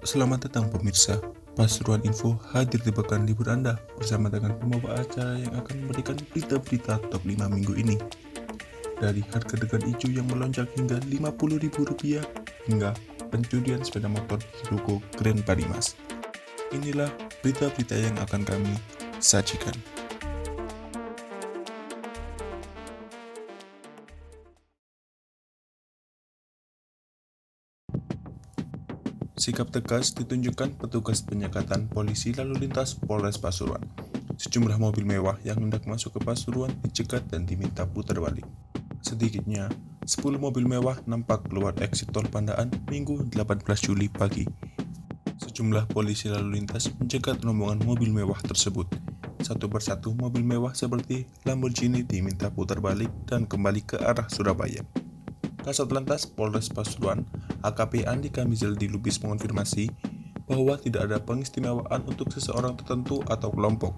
Selamat datang pemirsa, Pasuruan Info hadir di pekan libur Anda bersama dengan pembawa acara yang akan memberikan berita-berita top 5 minggu ini. Dari harga degan hijau yang melonjak hingga Rp50.000 hingga pencurian sepeda motor di ruko Grand Parimas. Inilah berita-berita yang akan kami sajikan. Sikap tegas ditunjukkan petugas penyekatan polisi lalu lintas Polres Pasuruan. Sejumlah mobil mewah yang hendak masuk ke Pasuruan dicegat dan diminta putar balik. Sedikitnya, 10 mobil mewah nampak keluar eksit tol Pandaan Minggu 18 Juli pagi. Sejumlah polisi lalu lintas mencegat rombongan mobil mewah tersebut. Satu persatu mobil mewah seperti Lamborghini diminta putar balik dan kembali ke arah Surabaya. Kasat Lantas Polres Pasuruan, AKP Andika Mizal di Lubis mengonfirmasi bahwa tidak ada pengistimewaan untuk seseorang tertentu atau kelompok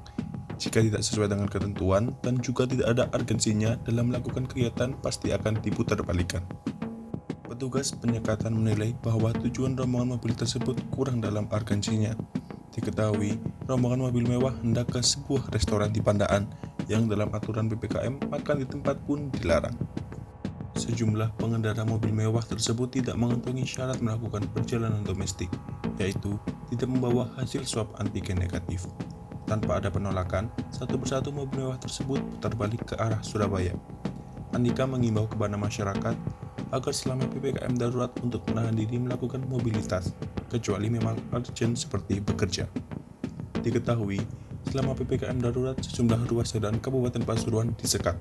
jika tidak sesuai dengan ketentuan dan juga tidak ada urgensinya dalam melakukan kegiatan pasti akan diputar balikan. Petugas penyekatan menilai bahwa tujuan rombongan mobil tersebut kurang dalam urgensinya. Diketahui, rombongan mobil mewah hendak ke sebuah restoran di Pandaan yang dalam aturan PPKM makan di tempat pun dilarang. Sejumlah pengendara mobil mewah tersebut tidak mengantongi syarat melakukan perjalanan domestik, yaitu tidak membawa hasil swab antigen negatif. Tanpa ada penolakan, satu persatu mobil mewah tersebut putar balik ke arah Surabaya. Andika mengimbau kepada masyarakat agar selama PPKM darurat untuk menahan diri melakukan mobilitas, kecuali memang urgent seperti bekerja. Diketahui, selama PPKM darurat sejumlah ruas jalan Kabupaten Pasuruan disekat,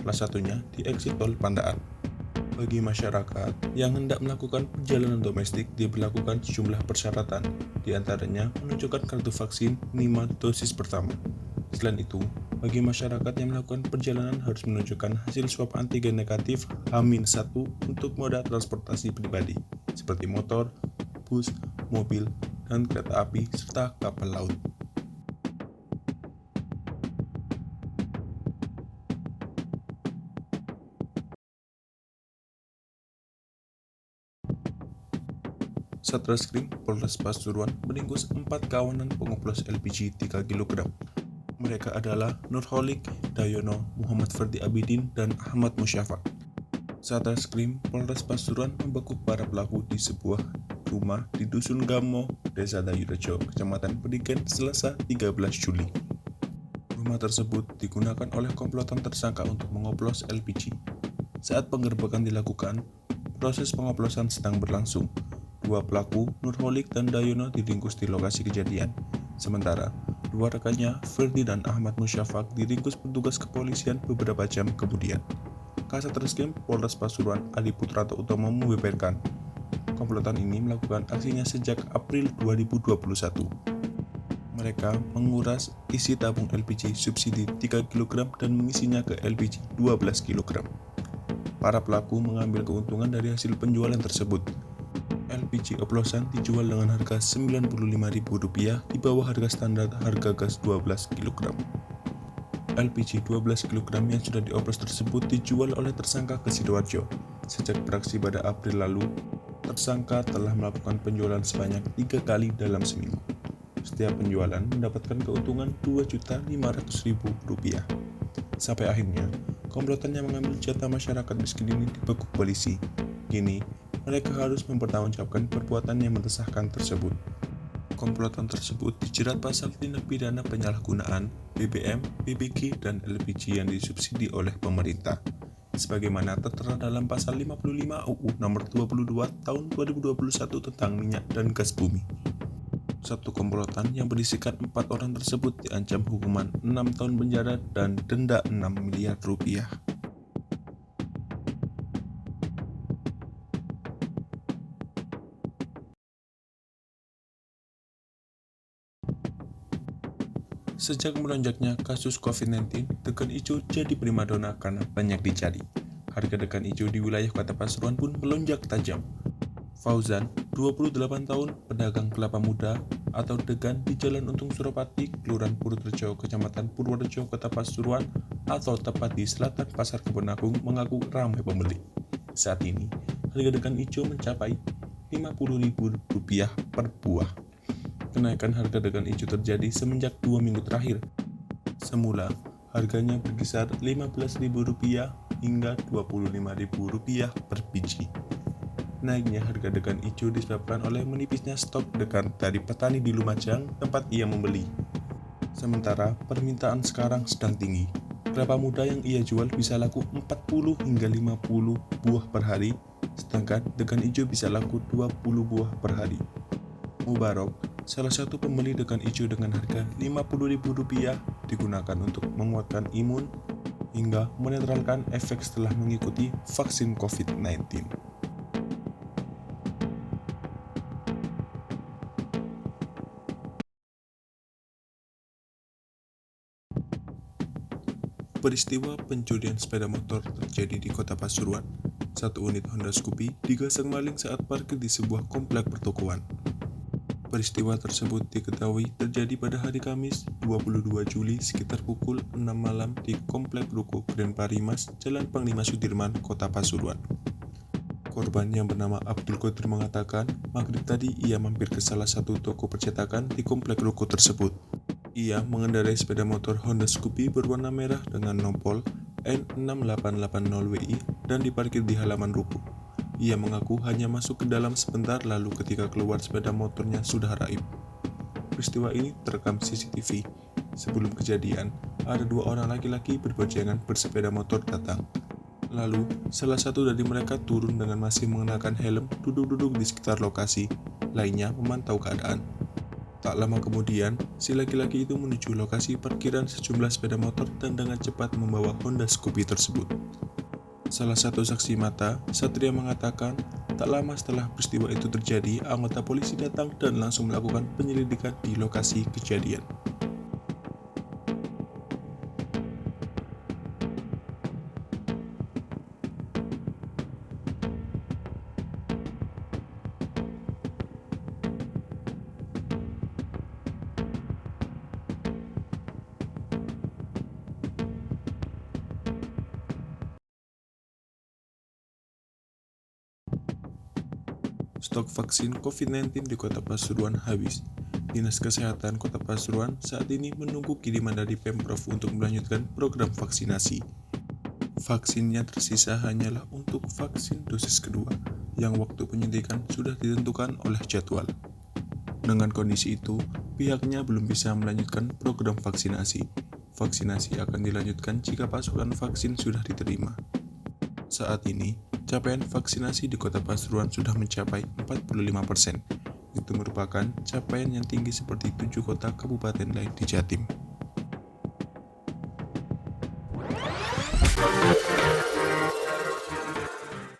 salah satunya di eksit tol Pandaan. Bagi masyarakat yang hendak melakukan perjalanan domestik diberlakukan sejumlah persyaratan, diantaranya menunjukkan kartu vaksin minimal dosis pertama. Selain itu, bagi masyarakat yang melakukan perjalanan harus menunjukkan hasil swab antigen negatif H-1 untuk moda transportasi pribadi, seperti motor, bus, mobil, dan kereta api, serta kapal laut. Satreskrim Polres Pasuruan meringkus 4 kawanan pengoplos LPG 3 kg. Mereka adalah Nurholik, Dayono, Muhammad Ferdi Abidin, dan Ahmad Musyafak. Satreskrim Polres Pasuruan membekuk para pelaku di sebuah rumah di Dusun Gamo, Desa Dayurejo, Kecamatan Pediken, Selasa 13 Juli. Rumah tersebut digunakan oleh komplotan tersangka untuk mengoplos LPG. Saat penggerbekan dilakukan, proses pengoplosan sedang berlangsung. Dua pelaku, Nurholik dan Dayono, diringkus di lokasi kejadian. Sementara, dua rekannya, Ferdi dan Ahmad Musyafak, diringkus petugas kepolisian beberapa jam kemudian. Kasat Reskrim Polres Pasuruan Adi Putranto Utomo membeberkan, komplotan ini melakukan aksinya sejak April 2021. Mereka menguras isi tabung LPG subsidi 3 kg dan mengisinya ke LPG 12 kg. Para pelaku mengambil keuntungan dari hasil penjualan tersebut. LPG oplosan dijual dengan harga Rp95.000 di bawah harga standar harga gas 12 kg. LPG 12 kg yang sudah dioplos tersebut dijual oleh tersangka ke Sidoarjo. Sejak beraksi pada April lalu, tersangka telah melakukan penjualan sebanyak 3 kali dalam seminggu. Setiap penjualan mendapatkan keuntungan Rp2.500.000. Sampai akhirnya, komplotannya mengambil jatah masyarakat miskin ini dibekuk polisi. Kini, mereka harus mempertanggungjawabkan perbuatan yang mendesahkan tersebut. Komplotan tersebut dijerat pasal tindak pidana penyalahgunaan BBM, BBG, dan LPG yang disubsidi oleh pemerintah, sebagaimana tertera dalam pasal 55 UU nomor 22 tahun 2021 tentang minyak dan gas bumi. Satu komplotan yang berisikan 4 orang tersebut diancam hukuman 6 tahun penjara dan denda Rp6 miliar. Sejak melonjaknya kasus COVID-19, degan hijau jadi primadona karena banyak dicari. Harga degan hijau di wilayah Kota Pasuruan pun melonjak tajam. Fauzan, 28 tahun, pedagang kelapa muda atau degan di Jalan Untung Suropati, Kelurahan Purworejo, Kecamatan Purworejo, Kota Pasuruan, atau tepat di selatan Pasar Kebon Agung, mengaku ramai pembeli. Saat ini, harga degan hijau mencapai Rp50.000 per buah. Kenaikan harga dagan ijo terjadi semenjak 2 minggu terakhir. Semula, harganya berkisar Rp15.000 hingga Rp25.000 per biji. Naiknya harga degan ijo disebabkan oleh menipisnya stok degan dari petani di Lumajang tempat ia membeli. Sementara permintaan sekarang sedang tinggi. Kelapa muda yang ia jual bisa laku 40 hingga 50 buah per hari, sedangkan degan ijo bisa laku 20 buah per hari. Mubarok, salah satu pembeli degan ijo dengan harga Rp50.000 digunakan untuk menguatkan imun hingga menetralkan efek setelah mengikuti vaksin COVID-19. Peristiwa pencurian sepeda motor terjadi di Kota Pasuruan. Satu unit Honda Scoopy digasak maling saat parkir di sebuah komplek pertokoan. Peristiwa tersebut diketahui terjadi pada hari Kamis 22 Juli sekitar pukul 6 malam di Komplek Ruko Grand Parimas, Jalan Panglima Sudirman, Kota Pasuruan. Korban yang bernama Abdul Qadir mengatakan, maghrib tadi ia mampir ke salah satu toko percetakan di komplek ruko tersebut. Ia mengendarai sepeda motor Honda Scoopy berwarna merah dengan nopol N6880WI dan diparkir di halaman ruko. Ia mengaku hanya masuk ke dalam sebentar lalu ketika keluar sepeda motornya sudah raib. Peristiwa ini terekam CCTV. Sebelum kejadian, ada 2 orang laki-laki berbojangan bersepeda motor datang. Lalu, salah satu dari mereka turun dengan masih mengenakan helm, duduk-duduk di sekitar lokasi. Lainnya memantau keadaan. Tak lama kemudian, si laki-laki itu menuju lokasi parkiran sejumlah sepeda motor dan dengan cepat membawa Honda Scoopy tersebut. Salah satu saksi mata, Satria mengatakan, tak lama setelah peristiwa itu terjadi, anggota polisi datang dan langsung melakukan penyelidikan di lokasi kejadian. Stok vaksin COVID-19 di Kota Pasuruan habis. Dinas Kesehatan Kota Pasuruan saat ini menunggu kiriman dari Pemprov untuk melanjutkan program vaksinasi. Vaksin yang tersisa hanyalah untuk vaksin dosis kedua, yang waktu penyuntikan sudah ditentukan oleh jadwal. Dengan kondisi itu, pihaknya belum bisa melanjutkan program vaksinasi. Vaksinasi akan dilanjutkan jika pasokan vaksin sudah diterima. Saat ini, capaian vaksinasi di Kota Pasuruan sudah mencapai 45%. Itu merupakan capaian yang tinggi seperti 7 kota kabupaten lain di Jatim.